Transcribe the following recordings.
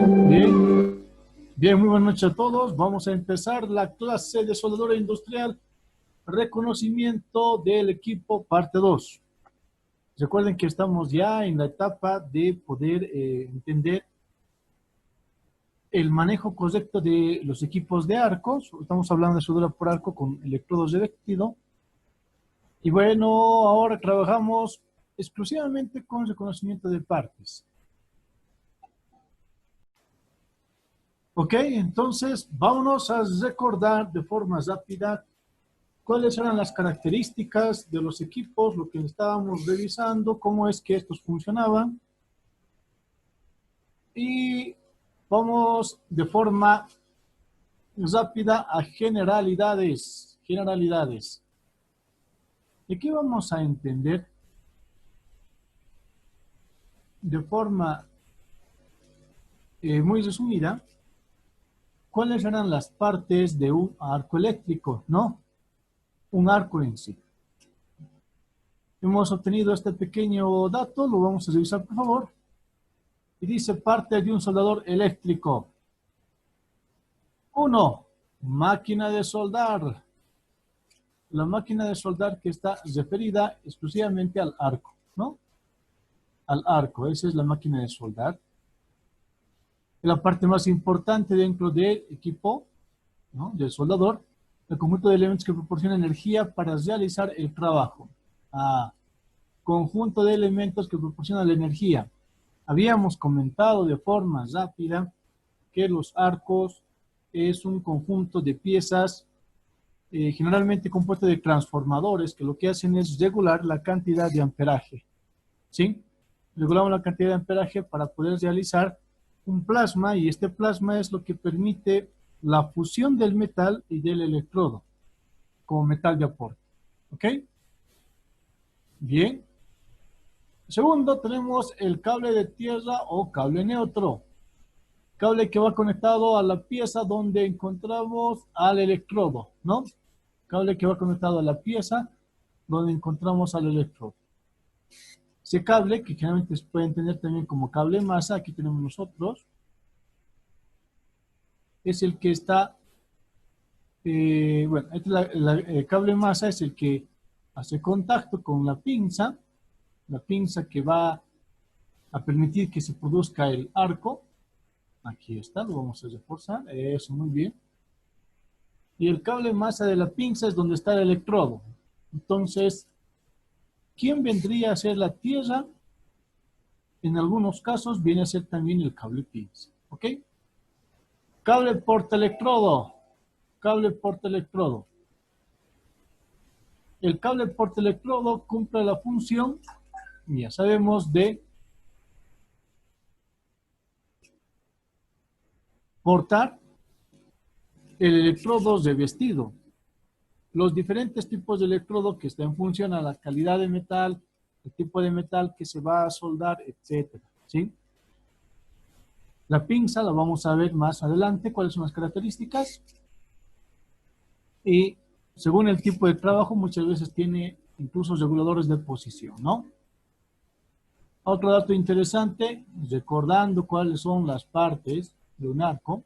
Bien, bien. Bien, muy buenas noches a todos. Vamos a empezar la clase de soldadura industrial, reconocimiento del equipo, parte 2. Recuerden que estamos ya en la etapa de poder entender el manejo correcto de los equipos de arcos. Estamos hablando de soldadura por arco con electrodos de vestido. Y bueno, ahora trabajamos exclusivamente con reconocimiento de partes. Ok, entonces vámonos a recordar de forma rápida cuáles eran las características de los equipos, lo que estábamos revisando, cómo es que estos funcionaban. Y vamos de forma rápida a generalidades. Generalidades. Y aquí vamos a entender de forma muy resumida cuáles eran las partes de un arco eléctrico, ¿no? Un arco en sí. Hemos obtenido este pequeño dato, lo vamos a revisar por favor. Y dice parte de un soldador eléctrico. 1. Máquina de soldar. La máquina de soldar que está referida exclusivamente al arco, ¿no? Al arco, esa es la máquina de soldar. La parte más importante dentro del equipo, ¿no? Del soldador, el conjunto de elementos que proporciona energía para realizar el trabajo. Conjunto de elementos que proporcionan la energía. Habíamos comentado de forma rápida que los arcos es un conjunto de piezas generalmente compuesto de transformadores que lo que hacen es regular la cantidad de amperaje. ¿Sí? Regulamos la cantidad de amperaje para poder realizar un plasma y este plasma es lo que permite la fusión del metal y del electrodo como metal de aporte. ¿Ok? Bien. Segundo, tenemos el cable de tierra o cable neutro. Cable que va conectado a la pieza donde encontramos al electrodo, ¿no? Cable que va conectado a la pieza donde encontramos al electrodo. Ese cable, que generalmente se puede entender también como cable masa, aquí tenemos nosotros, es el que está, bueno, el cable masa es el que hace contacto con la pinza que va a permitir que se produzca el arco. Aquí está, lo vamos a reforzar, eso, muy bien. Y el cable masa de la pinza es donde está el electrodo. Entonces, ¿quién vendría a ser la tierra? En algunos casos viene a ser también el cable pinza, ¿ok? Cable portaelectrodo. Cable portaelectrodo. El cable portaelectrodo cumple la función, ya sabemos, de portar el electrodo revestido. Los diferentes tipos de electrodo que está en función a la calidad de metal, el tipo de metal que se va a soldar, etcétera, ¿sí? La pinza la vamos a ver más adelante, cuáles son las características. Y según el tipo de trabajo, muchas veces tiene incluso reguladores de posición, ¿no? Otro dato interesante, recordando cuáles son las partes de un arco,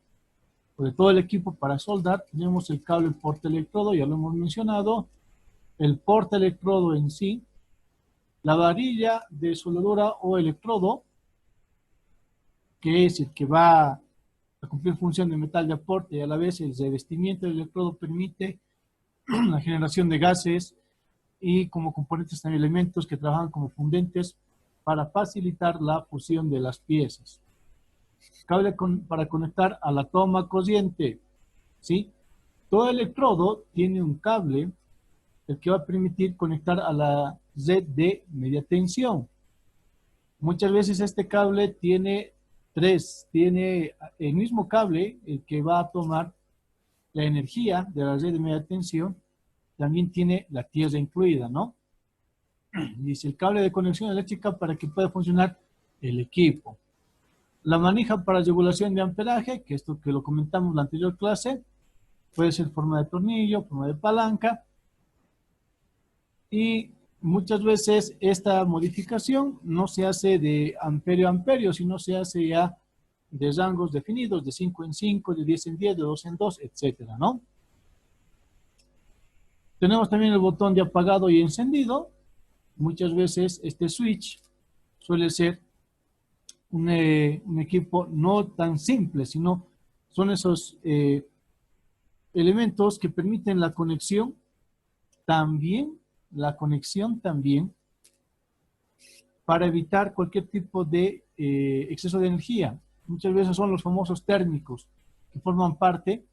o de todo el equipo para soldar, tenemos el cable portaelectrodo, ya lo hemos mencionado, el portaelectrodo en sí, la varilla de soldadura o electrodo, que es el que va a cumplir función de metal de aporte y a la vez el revestimiento del electrodo permite la generación de gases y como componentes también elementos que trabajan como fundentes para facilitar la fusión de las piezas. Cable para conectar a la toma corriente, ¿sí? Todo electrodo tiene un cable el que va a permitir conectar a la red de media tensión. Muchas veces este cable tiene el mismo cable el que va a tomar la energía de la red de media tensión, también tiene la tierra incluida, ¿no? Dice el cable de conexión eléctrica para que pueda funcionar el equipo. La manija para regulación de amperaje, que esto que lo comentamos en la anterior clase, puede ser forma de tornillo, forma de palanca. Y muchas veces esta modificación no se hace de amperio a amperio, sino se hace ya de rangos definidos, de 5 en 5, de 10 en 10, de 2 en 2, etcétera, ¿no? Tenemos también el botón de apagado y encendido. Muchas veces este switch suele ser un equipo no tan simple, sino son esos elementos que permiten la conexión también para evitar cualquier tipo de exceso de energía. Muchas veces son los famosos térmicos que forman parte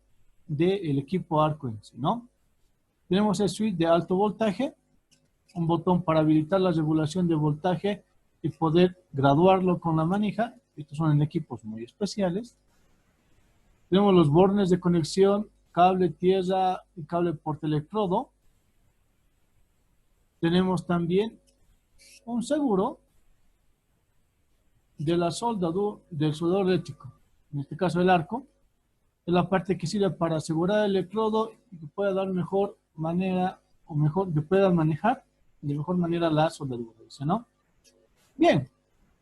del equipo Arco en sí, ¿no? Tenemos el switch de alto voltaje, un botón para habilitar la regulación de voltaje y poder graduarlo con la manija. Estos son en equipos muy especiales. Tenemos los bornes de conexión, cable tierra y cable portaelectrodo. Tenemos también un seguro de la soldadura, del soldador eléctrico. En este caso el arco. Es la parte que sirve para asegurar el electrodo y que pueda dar mejor manera, o mejor, que pueda manejar de mejor manera la soldadura, ¿no? Bien,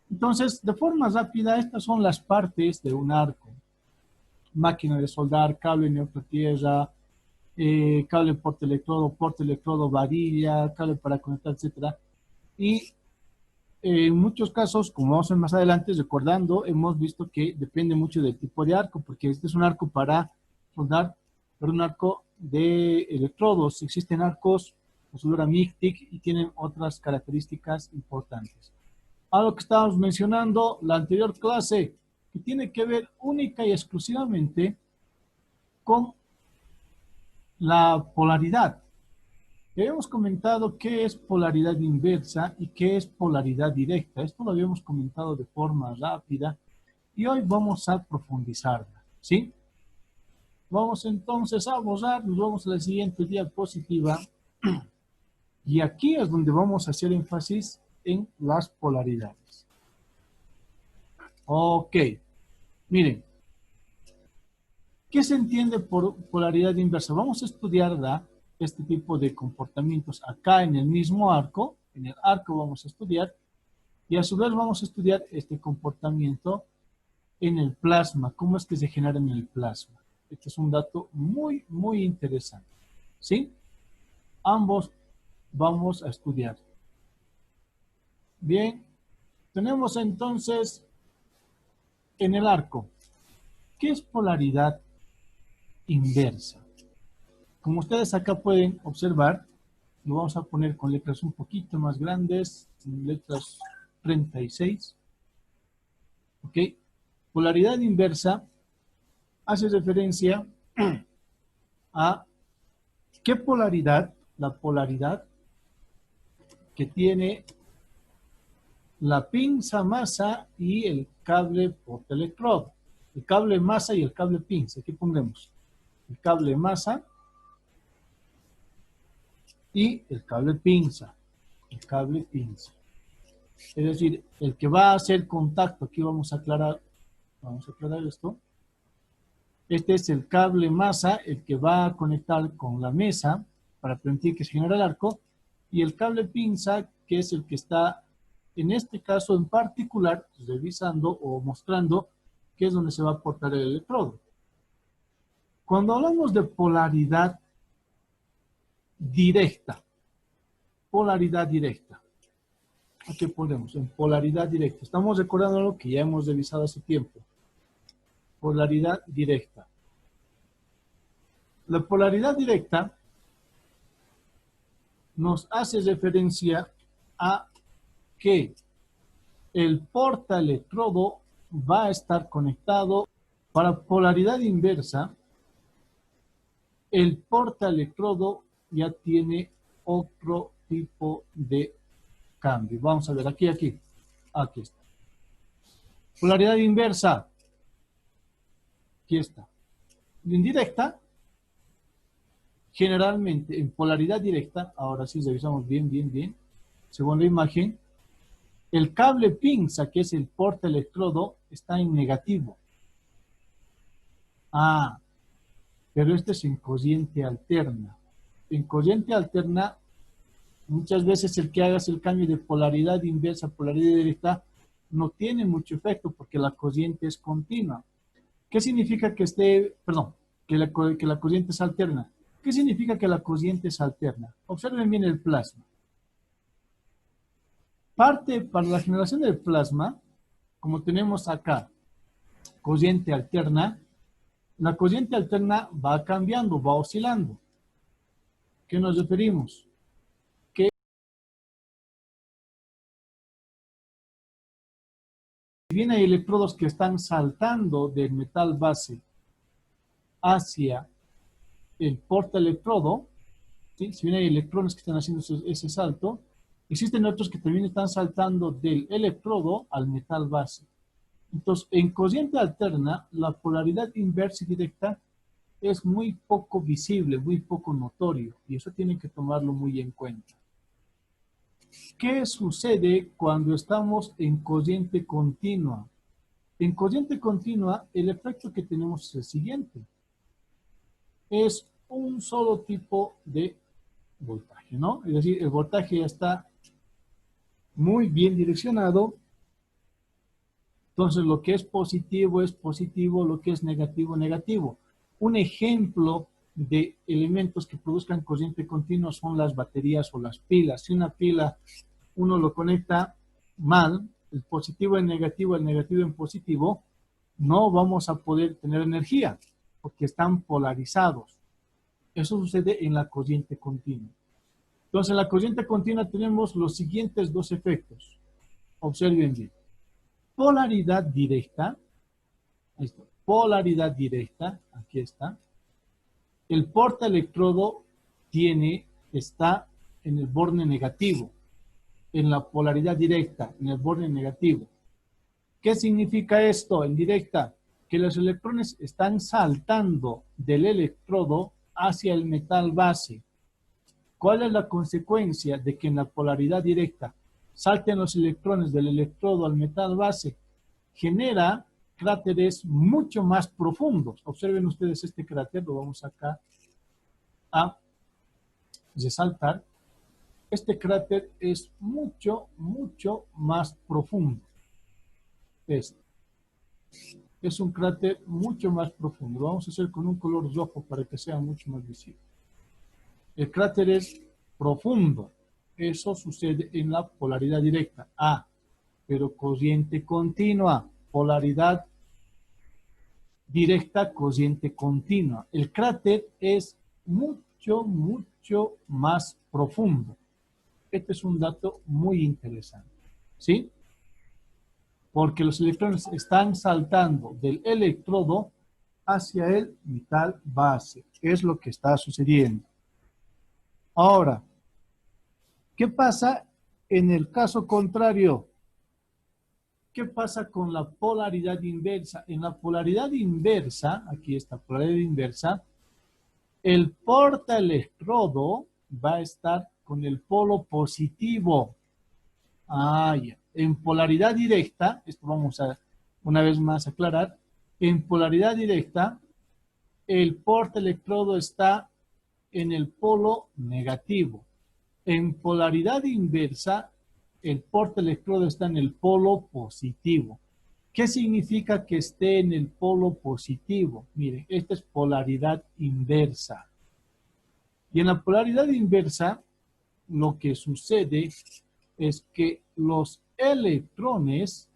entonces, de forma rápida, estas son las partes de un arco. Máquina de soldar, cable neutro tierra, cable portaelectrodo, varilla, cable para conectar, etcétera. Y en muchos casos, como vamos a ver más adelante, recordando, hemos visto que depende mucho del tipo de arco, porque este es un arco para soldar, pero un arco de electrodos. Existen arcos con soldadura MIG-TIC y tienen otras características importantes. Algo que estábamos mencionando la anterior clase, que tiene que ver única y exclusivamente con la polaridad. Habíamos comentado qué es polaridad inversa y qué es polaridad directa. Esto lo habíamos comentado de forma rápida y hoy vamos a profundizarla, ¿sí? Vamos entonces a borrar, nos vamos a la siguiente diapositiva y aquí es donde vamos a hacer énfasis en las polaridades. Ok, miren, ¿qué se entiende por polaridad inversa? Vamos a estudiar este tipo de comportamientos acá en el mismo arco. En el arco vamos a estudiar y a su vez vamos a estudiar este comportamiento en el plasma. ¿Cómo es que se genera en el plasma? Este es un dato muy, muy interesante. ¿Sí? Ambos vamos a estudiar. Bien, tenemos entonces en el arco, ¿qué es polaridad inversa? Como ustedes acá pueden observar, lo vamos a poner con letras un poquito más grandes, letras 36. ¿Ok? Polaridad inversa hace referencia a qué polaridad, la polaridad que tiene la pinza masa y el cable portaelectrodo. El cable masa y el cable pinza. Aquí pondremos el cable masa y el cable pinza. El cable pinza. Es decir, el que va a hacer contacto, aquí vamos a aclarar esto. Este es el cable masa, el que va a conectar con la mesa para permitir que se genere el arco, y el cable pinza, que es el que está, en este caso en particular, revisando o mostrando que es donde se va a aportar el electrodo. Cuando hablamos de polaridad directa, aquí ponemos en polaridad directa. Estamos recordando lo que ya hemos revisado hace tiempo. Polaridad directa. La polaridad directa nos hace referencia a que el portaelectrodo va a estar conectado. Para polaridad inversa, el portaelectrodo ya tiene otro tipo de cambio. Vamos a ver, aquí está. Polaridad inversa. Aquí está. Indirecta, generalmente en polaridad directa, ahora sí revisamos bien, según la imagen, el cable pinza, que es el portaelectrodo, está en negativo. Ah, pero este es en corriente alterna. En corriente alterna, muchas veces el que hagas el cambio de polaridad inversa a polaridad directa no tiene mucho efecto porque la corriente es continua. ¿Qué significa que esté, perdón, que la corriente es alterna? ¿Qué significa que la corriente es alterna? Observen bien el plasma. Parte para la generación del plasma, como tenemos acá, corriente alterna, la corriente alterna va cambiando, va oscilando. ¿Qué nos referimos? Que si bien hay electrodos que están saltando del metal base hacia el portaelectrodo, ¿sí? Si bien hay electrones que están haciendo ese salto, existen otros que también están saltando del electrodo al metal base. Entonces, en corriente alterna, la polaridad inversa y directa es muy poco visible, muy poco notorio, y eso tienen que tomarlo muy en cuenta. ¿Qué sucede cuando estamos en corriente continua? En corriente continua, el efecto que tenemos es el siguiente. Es un solo tipo de voltaje, ¿no? Es decir, el voltaje ya está muy bien direccionado. Entonces, lo que es positivo, lo que es negativo, negativo. Un ejemplo de elementos que produzcan corriente continua son las baterías o las pilas. Si una pila uno lo conecta mal, el positivo en negativo, el negativo en positivo, no vamos a poder tener energía porque están polarizados. Eso sucede en la corriente continua. Entonces, en la corriente continua tenemos los siguientes dos efectos. Observen bien. Polaridad directa. Ahí está. Polaridad directa. Aquí está. El portaelectrodo está en el borde negativo. En la polaridad directa, en el borde negativo. ¿Qué significa esto en directa? Que los electrones están saltando del electrodo hacia el metal base. ¿Cuál es la consecuencia de que en la polaridad directa salten los electrones del electrodo al metal base? Genera cráteres mucho más profundos. Observen ustedes este cráter, lo vamos acá a resaltar. Este cráter es mucho, mucho más profundo. Es un cráter mucho más profundo. Lo vamos a hacer con un color rojo para que sea mucho más visible. El cráter es profundo. Eso sucede en la polaridad directa. Pero corriente continua. Polaridad directa, corriente continua. El cráter es mucho, mucho más profundo. Este es un dato muy interesante. ¿Sí? Porque los electrones están saltando del electrodo hacia el metal base. Es lo que está sucediendo. Ahora, ¿qué pasa en el caso contrario? ¿Qué pasa con la polaridad inversa? En la polaridad inversa, aquí está, polaridad inversa, el portaelectrodo va a estar con el polo positivo. Ya. En polaridad directa, esto vamos a una vez más aclarar, en polaridad directa, el portaelectrodo está en el polo negativo. En polaridad inversa, el portaelectrodo está en el polo positivo. ¿Qué significa que esté en el polo positivo? Miren, esta es polaridad inversa. Y en la polaridad inversa, lo que sucede es que los electrones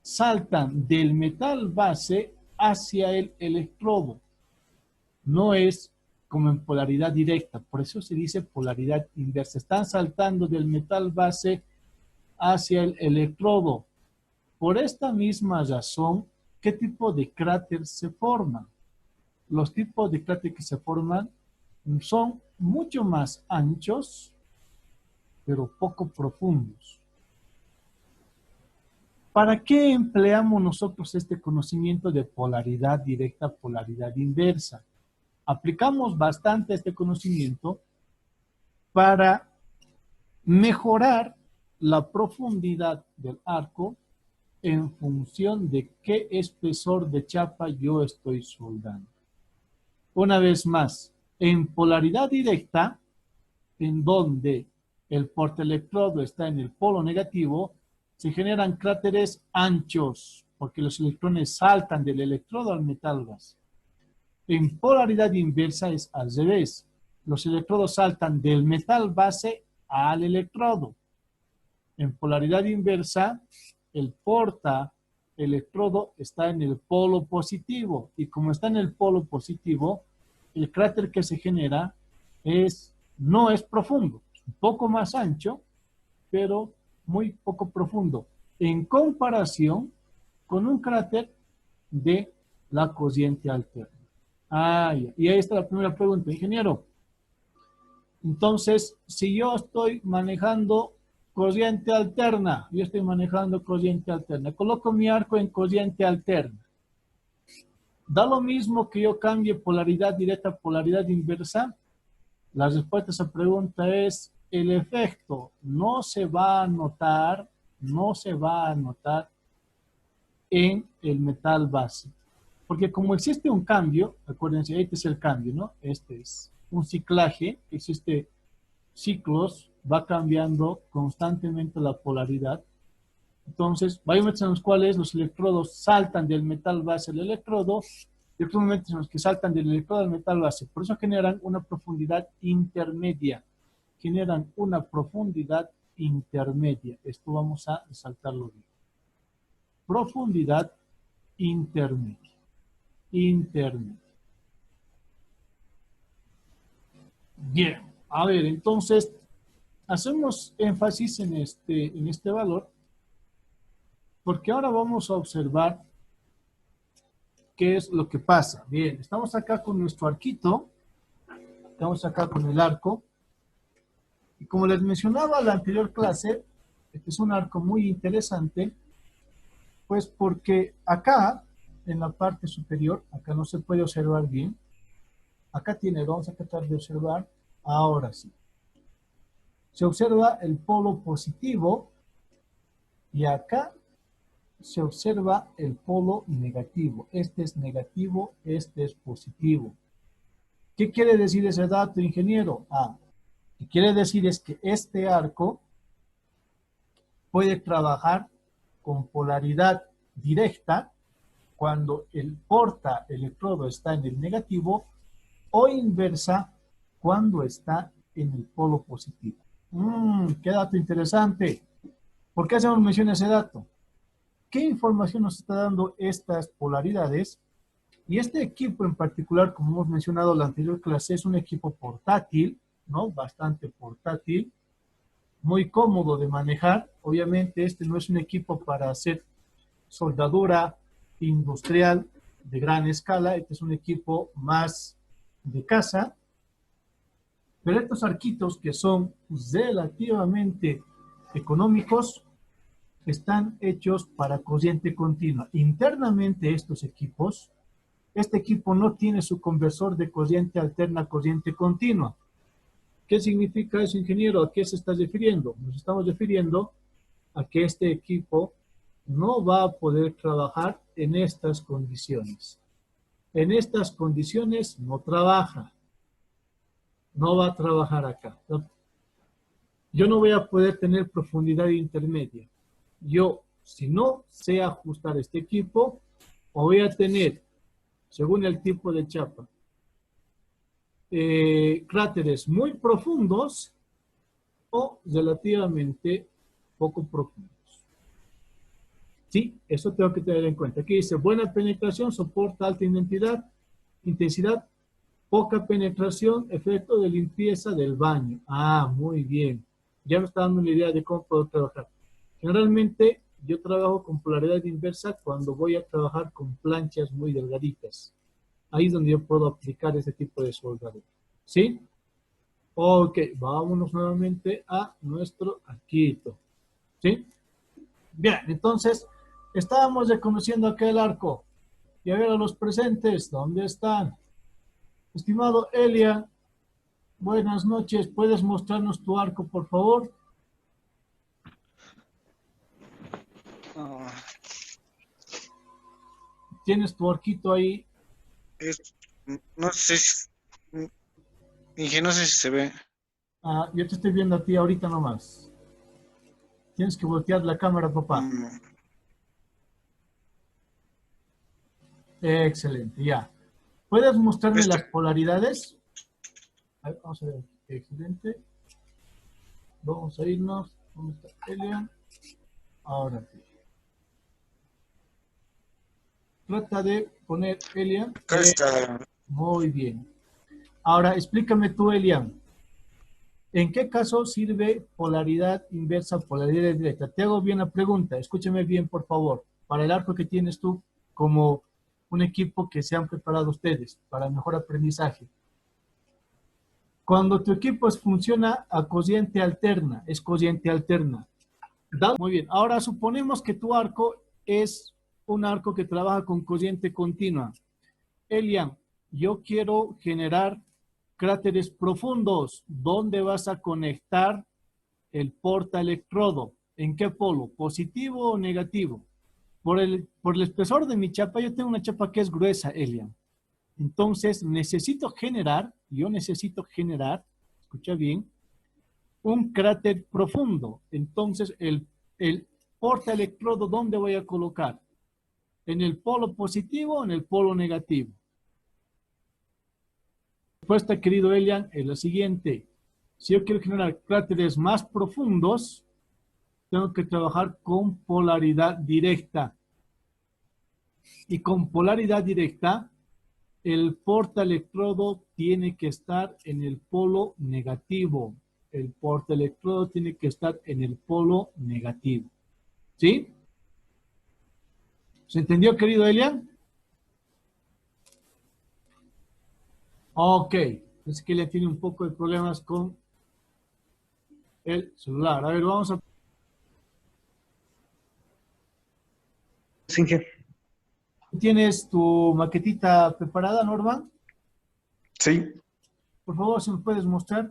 saltan del metal base hacia el electrodo. No es como en polaridad directa, por eso se dice polaridad inversa. Están saltando del metal base hacia el electrodo. Por esta misma razón, ¿qué tipo de cráter se forman? Los tipos de cráter que se forman son mucho más anchos, pero poco profundos. ¿Para qué empleamos nosotros este conocimiento de polaridad directa, polaridad inversa? Aplicamos bastante este conocimiento para mejorar la profundidad del arco en función de qué espesor de chapa yo estoy soldando. Una vez más, en polaridad directa, en donde el portaelectrodo está en el polo negativo, se generan cráteres anchos, porque los electrones saltan del electrodo al metal base. En polaridad inversa es al revés. Los electrodos saltan del metal base al electrodo. En polaridad inversa, el portaelectrodo está en el polo positivo. Y como está en el polo positivo, el cráter que se genera no es profundo. Es un poco más ancho, pero muy poco profundo. En comparación con un cráter de la corriente alterna. Ah, ya. Y ahí está la primera pregunta, ingeniero. Entonces, si yo estoy manejando corriente alterna, coloco mi arco en corriente alterna. ¿Da lo mismo que yo cambie polaridad directa a polaridad inversa? La respuesta a esa pregunta es, el efecto no se va a notar en el metal base. Porque como existe un cambio, acuérdense, este es el cambio, ¿no? Este es un ciclaje, existe ciclos, va cambiando constantemente la polaridad. Entonces, hay momentos en los cuales los electrodos saltan del metal base al electrodo, y otros momentos en los que saltan del electrodo al metal base. Por eso generan una profundidad intermedia. Esto vamos a resaltarlo bien. Profundidad intermedia. Bien, a ver, entonces hacemos énfasis en este valor porque ahora vamos a observar qué es lo que pasa. Bien, estamos acá con nuestro arquito, estamos acá con el arco, y como les mencionaba en la anterior clase, este es un arco muy interesante, pues porque acá, en la parte superior, acá no se puede observar bien, acá vamos a tratar de observar, ahora sí. Se observa el polo positivo y acá se observa el polo negativo. Este es negativo, este es positivo. ¿Qué quiere decir ese dato, ingeniero? Lo que quiere decir es que este arco puede trabajar con polaridad directa cuando el portaelectrodo está en el negativo o inversa cuando está en el polo positivo. Qué dato interesante. ¿Por qué hacemos mención a ese dato? ¿Qué información nos está dando estas polaridades? Y este equipo en particular, como hemos mencionado en la anterior clase, es un equipo portátil, ¿no? Bastante portátil, muy cómodo de manejar. Obviamente este no es un equipo para hacer soldadura industrial de gran escala, este es un equipo más de casa. Pero estos arquitos que son relativamente económicos están hechos para corriente continua. Internamente estos equipos, este equipo no tiene su conversor de corriente alterna a corriente continua. ¿Qué significa eso, ingeniero? ¿A qué se está refiriendo? Nos estamos refiriendo a que este equipo no va a poder trabajar en estas condiciones. En estas condiciones no trabaja. No va a trabajar acá. Yo no voy a poder tener profundidad intermedia. Yo, si no sé ajustar este equipo, o voy a tener, según el tipo de chapa, cráteres muy profundos o relativamente poco profundos. Sí, eso tengo que tener en cuenta. Aquí dice, buena penetración, soporta alta intensidad, poca penetración, efecto de limpieza del baño. Muy bien. Ya me está dando una idea de cómo puedo trabajar. Generalmente, yo trabajo con polaridad inversa cuando voy a trabajar con planchas muy delgaditas. Ahí es donde yo puedo aplicar ese tipo de soldadura. ¿Sí? Ok, vámonos nuevamente a nuestro arquito. ¿Sí? Bien, entonces, estábamos reconociendo aquel arco. Y a ver a los presentes, ¿dónde están? Estimado Elia, buenas noches. ¿Puedes mostrarnos tu arco, por favor? ¿Tienes tu arquito ahí? No sé si, Inge, no sé si se ve. Yo te estoy viendo a ti ahorita nomás. Tienes que voltear la cámara, papá. Excelente, ya. ¿Puedes mostrarme las polaridades? A ver, vamos a ver. Excelente. Vamos a irnos. ¿Dónde está Elian? Ahora sí. Trata de poner Elian. Acá está. Muy bien. Ahora, explícame tú, Elian. ¿En qué caso sirve polaridad inversa, polaridad directa? Te hago bien la pregunta. Escúchame bien, por favor. Para el arco que tienes tú como un equipo que se han preparado ustedes para mejor aprendizaje. Cuando tu equipo funciona a corriente alterna, es corriente alterna. Muy bien. Ahora suponemos que tu arco es un arco que trabaja con corriente continua. Elian, yo quiero generar cráteres profundos. ¿Dónde vas a conectar el portaelectrodo? ¿En qué polo? ¿Positivo o negativo? Por el espesor de mi chapa, yo tengo una chapa que es gruesa, Elian. Entonces, yo necesito generar, escucha bien, un cráter profundo. Entonces, el portaelectrodo, ¿dónde voy a colocar? ¿En el polo positivo o en el polo negativo? La respuesta, querido Elian, es la siguiente. Si yo quiero generar cráteres más profundos, tengo que trabajar con polaridad directa. Y con polaridad directa, el portaelectrodo tiene que estar en el polo negativo. El portaelectrodo tiene que estar en el polo negativo. ¿Sí? ¿Se entendió, querido Elian? Ok. Es que Elian tiene un poco de problemas con el celular. A ver, vamos a... ¿Tienes tu maquetita preparada, Norman? Sí. Por favor, si nos puedes mostrar.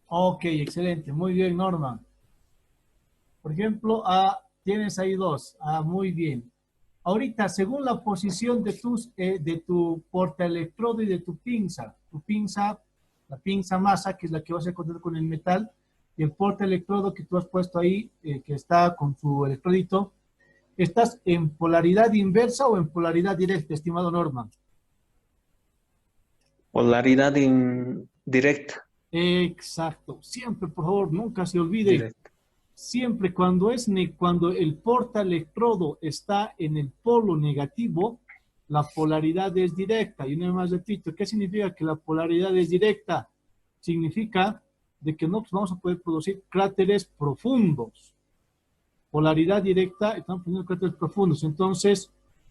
Ok, excelente. Muy bien, Norman. Por ejemplo, tienes ahí dos. Muy bien. Ahorita, según la posición de tu portaelectrodo y de tu pinza, la pinza masa, que es la que vas a encontrar con el metal, y el portaelectrodo que tú has puesto ahí, que está con su electrodito, ¿estás en polaridad inversa o en polaridad directa, estimado Norman? Polaridad directa. Exacto. Siempre, por favor, nunca se olvide. Directa. Siempre cuando el portaelectrodo está en el polo negativo, la polaridad es directa. Y una vez más repito, ¿qué significa que la polaridad es directa? Significa de que no vamos a poder producir cráteres profundos. Polaridad directa, estamos poniendo cráteres profundos. Entonces,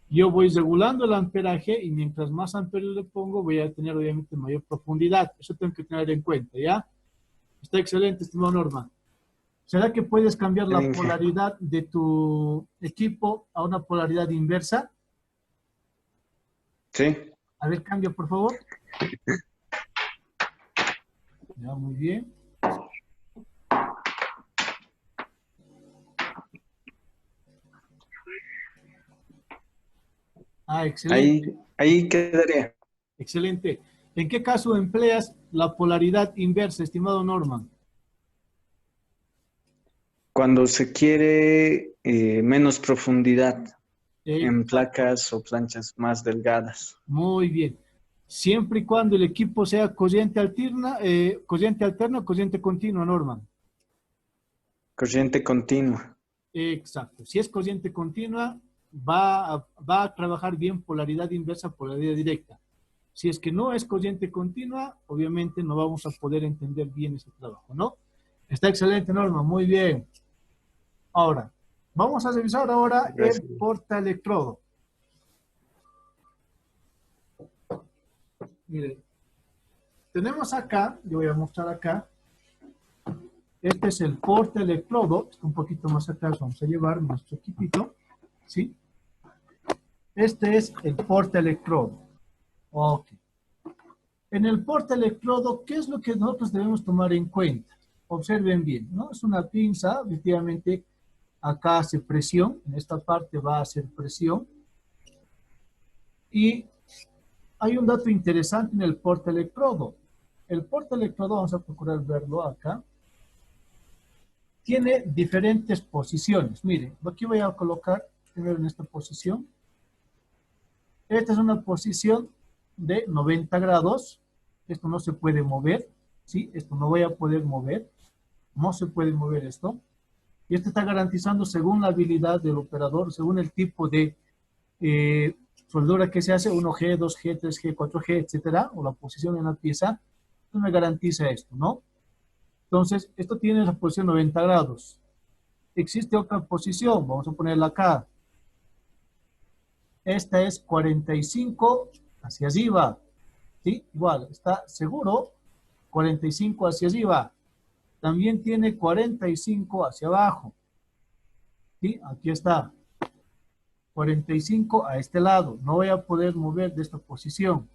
yo voy regulando el amperaje y mientras más amperio le pongo, voy a tener obviamente mayor profundidad. Eso tengo que tener en cuenta, ¿ya? Está excelente, estimado Norma. ¿Será que puedes cambiar la polaridad de tu equipo a una polaridad inversa? Sí. A ver, cambia, por favor. Ya, muy bien. Excelente. Ahí quedaría. Excelente. ¿En qué caso empleas la polaridad inversa, estimado Norman? Cuando se quiere menos profundidad en placas o planchas más delgadas. Muy bien. Siempre y cuando el equipo sea corriente alterna o corriente continua, Norman. Corriente continua. Exacto. Si es corriente continua, va a trabajar bien polaridad inversa, polaridad directa. Si es que no es corriente continua, obviamente no vamos a poder entender bien ese trabajo, ¿no? Está excelente, Norma. Muy bien. Ahora, vamos a revisar ahora el portaelectrodo. Miren, tenemos acá, yo voy a mostrar acá, este es el portaelectrodo, un poquito más atrás vamos a llevar nuestro equipito, ¿sí? Este es el portaelectrodo. Ok. En el portaelectrodo, ¿qué es lo que nosotros debemos tomar en cuenta? Observen bien, ¿no? Es una pinza, efectivamente, acá hace presión, en esta parte va a hacer presión. Y hay un dato interesante en el portaelectrodo. El portaelectrodo, vamos a procurar verlo acá, tiene diferentes posiciones. Miren, aquí voy a colocar primero en esta posición. Esta es una posición de 90 grados. Esto no se puede mover, ¿sí? Esto no voy a poder mover. No se puede mover esto. Y esto está garantizando según la habilidad del operador, según el tipo de soldadura que se hace, 1G, 2G, 3G, 4G, etcétera, o la posición en la pieza. Esto me garantiza esto, ¿no? Entonces, esto tiene la posición 90 grados. Existe otra posición, vamos a ponerla acá. Esta es 45 hacia arriba, ¿sí? Igual, está seguro, 45 hacia arriba. También tiene 45 hacia abajo, ¿sí? Aquí está. 45 a este lado. No voy a poder mover de esta posición.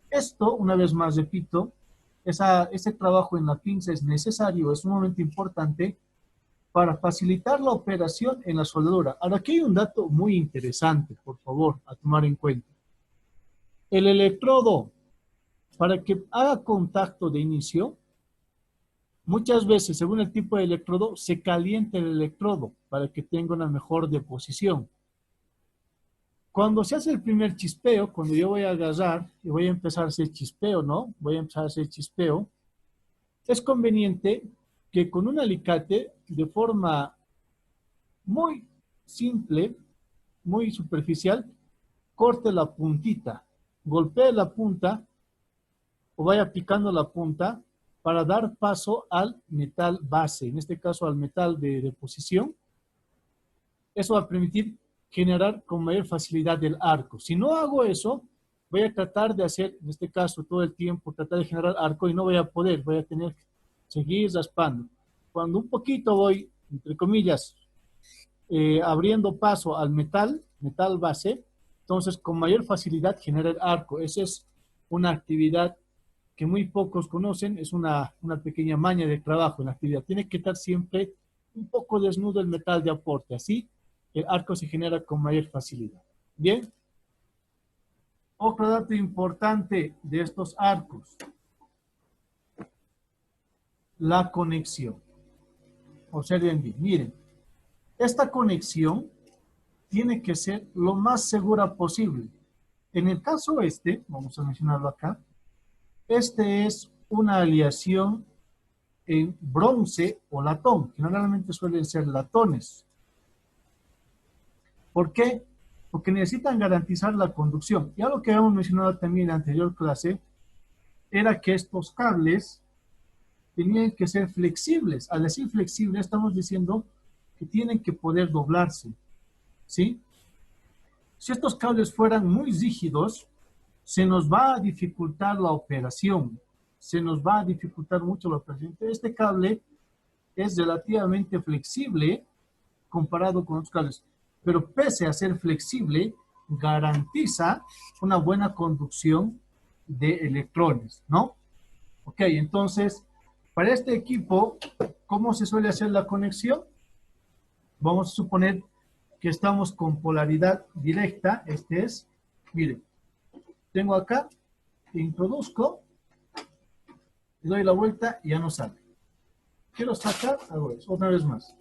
Esto, una vez más, repito, ese trabajo en la pinza es necesario, es sumamente importante para facilitar la operación en la soldadura. Ahora, aquí hay un dato muy interesante, por favor, a tomar en cuenta. El electrodo, para que haga contacto de inicio, muchas veces, según el tipo de electrodo, se calienta el electrodo para que tenga una mejor deposición. Cuando se hace el primer chispeo, cuando yo voy a agarrar y voy a empezar a hacer chispeo, ¿no? Voy a empezar a hacer chispeo. Es conveniente que con un alicate, de forma muy simple, muy superficial, corte la puntita, golpee la punta o vaya picando la punta para dar paso al metal base, en este caso al metal de deposición. Eso va a permitir generar con mayor facilidad el arco. Si no hago eso, voy a tratar de hacer, en este caso, todo el tiempo, tratar de generar arco y no voy a poder, voy a tener que seguir raspando. Cuando un poquito voy, entre comillas, abriendo paso al metal base, entonces con mayor facilidad genera el arco. Esa es una actividad que muy pocos conocen, es una pequeña maña de trabajo en la actividad. Tiene que estar siempre un poco desnudo el metal de aporte, así el arco se genera con mayor facilidad. Bien. Otro dato importante de estos arcos. La conexión. Observen bien. Miren. Esta conexión tiene que ser lo más segura posible. En el caso vamos a mencionarlo acá. Este es una aleación en bronce o latón, que normalmente suelen ser latones. ¿Por qué? Porque necesitan garantizar la conducción. Ya lo que habíamos mencionado también en la anterior clase era que estos cables tenían que ser flexibles. Al decir flexible, estamos diciendo que tienen que poder doblarse, ¿sí? Si estos cables fueran muy rígidos, se nos va a dificultar la operación. Se nos va a dificultar mucho la operación. Este cable es relativamente flexible comparado con otros cables, pero pese a ser flexible, garantiza una buena conducción de electrones, ¿no? Ok, entonces, para este equipo, ¿cómo se suele hacer la conexión? Vamos a suponer que estamos con polaridad directa. Este es, miren, tengo acá, introduzco, le doy la vuelta y ya no sale. Quiero sacar, hago eso, otra vez más.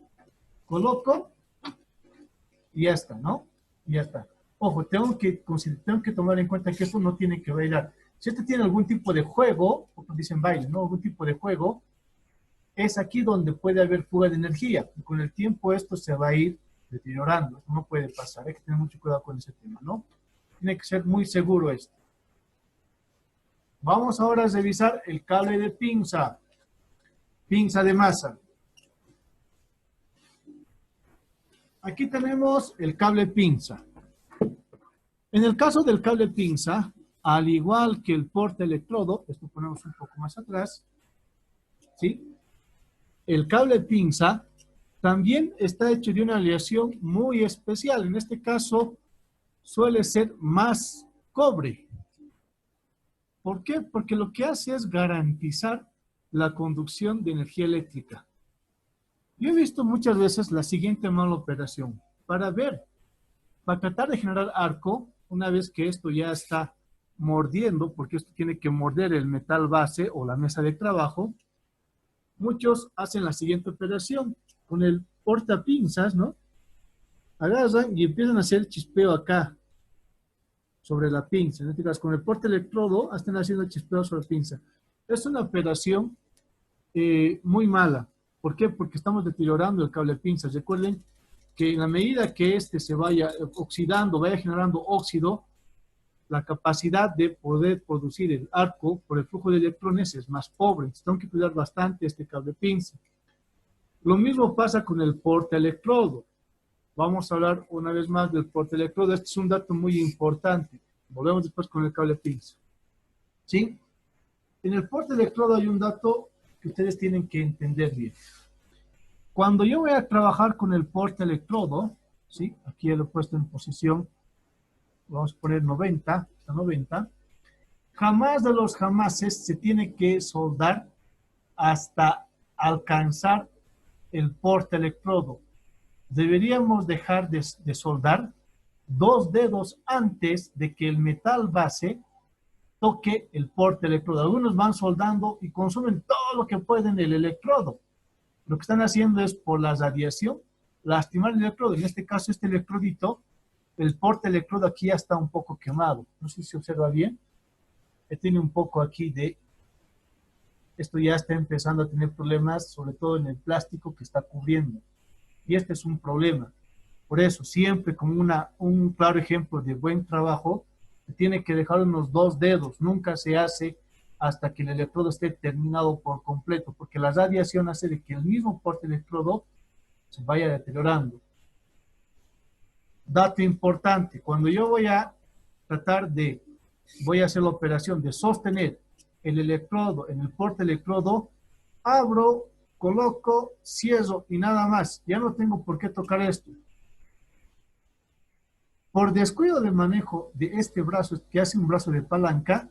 Coloco y ya está, ¿no? Y ya está. Ojo, tengo que tomar en cuenta que esto no tiene que bailar. Si este tiene algún tipo de juego, como dicen baile, ¿no? Algún tipo de juego, es aquí donde puede haber fuga de energía. Y con el tiempo esto se va a ir deteriorando. Esto no puede pasar. Hay que tener mucho cuidado con ese tema, ¿no? Tiene que ser muy seguro esto. Vamos ahora a revisar el cable de pinza. Pinza de masa. Aquí tenemos el cable pinza. En el caso del cable pinza, al igual que el portaelectrodo, esto ponemos un poco más atrás, ¿sí? El cable pinza también está hecho de una aleación muy especial. En este caso, suele ser más cobre. ¿Por qué? Porque lo que hace es garantizar la conducción de energía eléctrica. Yo he visto muchas veces la siguiente mala operación. Para tratar de generar arco, una vez que esto ya está mordiendo, porque esto tiene que morder el metal base o la mesa de trabajo, muchos hacen la siguiente operación. Con el portapinzas, ¿no? Agarran y empiezan a hacer chispeo acá, sobre la pinza. En este caso, con el porta electrodo, están haciendo chispeo sobre la pinza. Es una operación muy mala. ¿Por qué? Porque estamos deteriorando el cable pinzas. Recuerden que en la medida que este se vaya oxidando, vaya generando óxido, la capacidad de poder producir el arco por el flujo de electrones es más pobre. Entonces, tengo que cuidar bastante este cable pinza. Lo mismo pasa con el porta electrodo. Vamos a hablar una vez más del porta electrodo. Este es un dato muy importante. Volvemos después con el cable pinza. ¿Sí? En el porta electrodo hay un dato que ustedes tienen que entender bien. Cuando yo voy a trabajar con el porta electrodo, ¿sí? Aquí ya lo he puesto en posición, vamos a poner 90, hasta 90. Jamás de los jamases se tiene que soldar hasta alcanzar el porta electrodo. Deberíamos dejar de soldar 2 dedos antes de que el metal base toque el porta electrodo. Algunos van soldando y consumen todo lo que pueden el electrodo. Lo que están haciendo es, por la radiación, lastimar el electrodo. En este caso, este electrodito, el porta electrodo aquí ya está un poco quemado. No sé si se observa bien. Tiene un poco aquí de... Esto ya está empezando a tener problemas, sobre todo en el plástico que está cubriendo. Y este es un problema. Por eso, siempre como un claro ejemplo de buen trabajo, se tiene que dejar unos 2 dedos. Nunca se hace hasta que el electrodo esté terminado por completo, porque la radiación hace de que el mismo porta electrodo se vaya deteriorando. Dato importante, cuando yo voy a voy a hacer la operación de sostener el electrodo en el porta electrodo, abro, coloco, cierro y nada más. Ya no tengo por qué tocar esto. Por descuido de manejo de este brazo, que hace un brazo de palanca,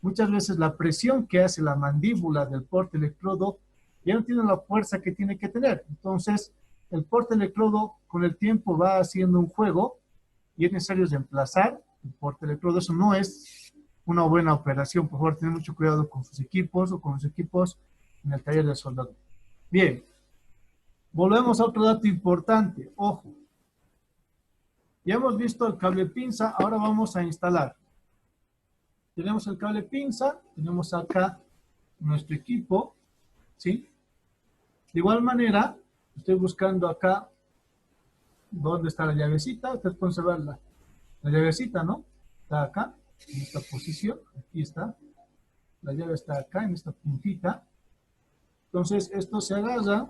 muchas veces la presión que hace la mandíbula del porta electrodo ya no tiene la fuerza que tiene que tener. Entonces, el porta electrodo con el tiempo va haciendo un juego y es necesario reemplazar el porta electrodo. Eso no es una buena operación. Por favor, tengan mucho cuidado con sus equipos o con los equipos en el taller de soldadura. Bien, volvemos a otro dato importante. Ojo. Ya hemos visto el cable pinza, ahora vamos a instalar. Tenemos el cable pinza, tenemos acá nuestro equipo, ¿sí? De igual manera, estoy buscando acá dónde está la llavecita. Ustedes pueden observar la llavecita, ¿no? Está acá, en esta posición, aquí está. La llave está acá, en esta puntita. Entonces, esto se agarra,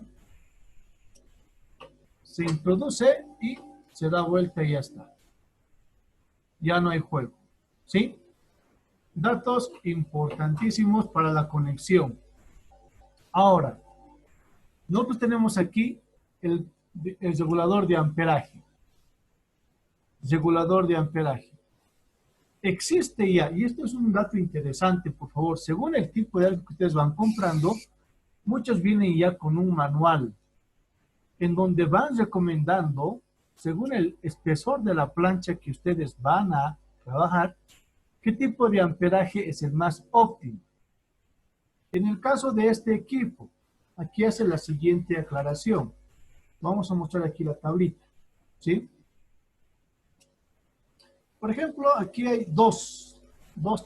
se introduce y se da vuelta y ya está. Ya no hay juego, ¿sí? Datos importantísimos para la conexión. Ahora, nosotros tenemos aquí el regulador de amperaje. Regulador de amperaje. Existe ya, y esto es un dato interesante, por favor, según el tipo de algo que ustedes van comprando, muchos vienen ya con un manual en donde van recomendando, según el espesor de la plancha que ustedes van a trabajar, qué tipo de amperaje es el más óptimo. En el caso de este equipo, aquí hace la siguiente aclaración. Vamos a mostrar aquí la tablita, ¿sí? Por ejemplo, aquí hay dos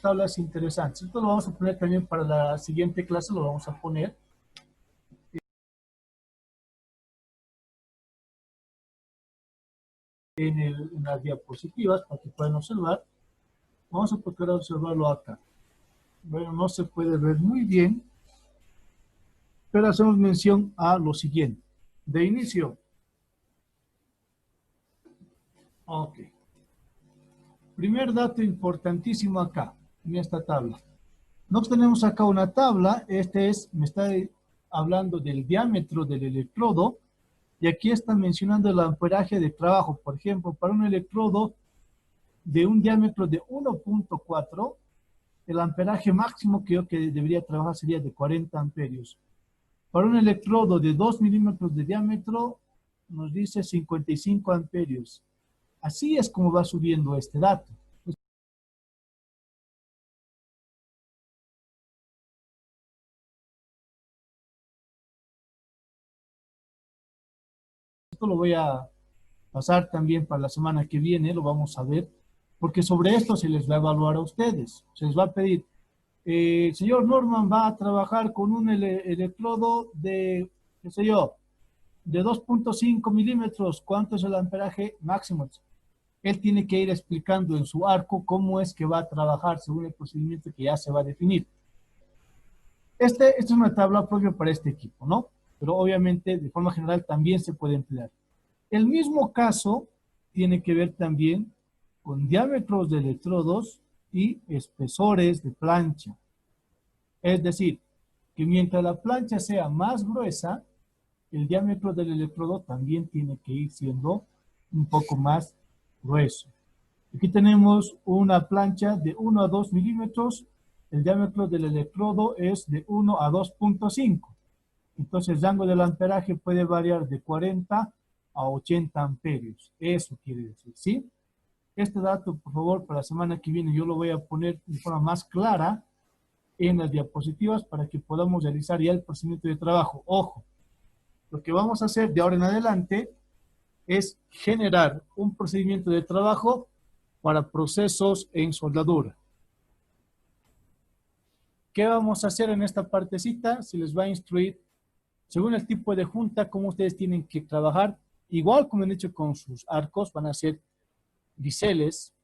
tablas interesantes. Esto lo vamos a poner también para la siguiente clase, lo vamos a poner. En las diapositivas para que puedan observar. Vamos a procurar observarlo acá. Bueno, no se puede ver muy bien, pero hacemos mención a lo siguiente. De inicio. Ok. Primer dato importantísimo acá, en esta tabla. Nos tenemos acá una tabla. Me está hablando del diámetro del electrodo. Y aquí está mencionando el amperaje de trabajo. Por ejemplo, para un electrodo de un diámetro de 1.4, el amperaje máximo que yo debería trabajar sería de 40 amperios. Para un electrodo de 2 milímetros de diámetro, nos dice 55 amperios. Así es como va subiendo este dato. Esto lo voy a pasar también para la semana que viene, lo vamos a ver, porque sobre esto se les va a evaluar a ustedes. Se les va a pedir, señor Norman va a trabajar con un electrodo de, qué sé yo, de 2.5 milímetros. ¿Cuánto es el amperaje máximo? Él tiene que ir explicando en su arco cómo es que va a trabajar según el procedimiento que ya se va a definir. Esta es una tabla propia para este equipo, ¿no? Pero obviamente, de forma general, también se puede emplear. El mismo caso tiene que ver también con diámetros de electrodos y espesores de plancha. Es decir, que mientras la plancha sea más gruesa, el diámetro del electrodo también tiene que ir siendo un poco más grueso. Aquí tenemos una plancha de 1 a 2 milímetros. El diámetro del electrodo es de 1 a 2.5. Entonces el rango del amperaje puede variar de 40 a 80 amperios. Eso quiere decir, ¿sí? Este dato, por favor, para la semana que viene yo lo voy a poner de forma más clara en las diapositivas para que podamos realizar ya el procedimiento de trabajo. Ojo, lo que vamos a hacer de ahora en adelante es generar un procedimiento de trabajo para procesos en soldadura. ¿Qué vamos a hacer en esta partecita? Se les va a instruir, según el tipo de junta, cómo ustedes tienen que trabajar. Igual como han hecho con sus arcos, van a ser biseles,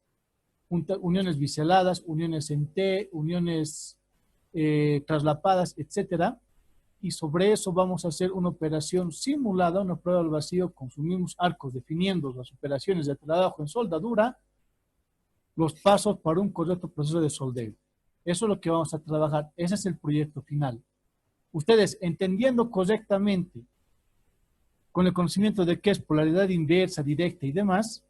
uniones biseladas, uniones en T, uniones traslapadas, etcétera. Y sobre eso vamos a hacer una operación simulada, una prueba al vacío con sus mismos arcos, definiendo las operaciones de trabajo en soldadura, los pasos para un correcto proceso de soldeo. Eso es lo que vamos a trabajar. Ese es el proyecto final. Ustedes, entendiendo correctamente, con el conocimiento de qué es polaridad inversa, directa y demás,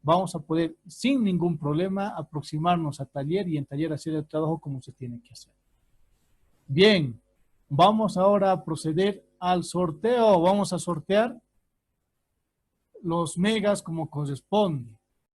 vamos a poder, sin ningún problema, aproximarnos a taller y en taller hacer el trabajo como se tiene que hacer. Bien, vamos ahora a proceder al sorteo. Vamos a sortear los megas como corresponde.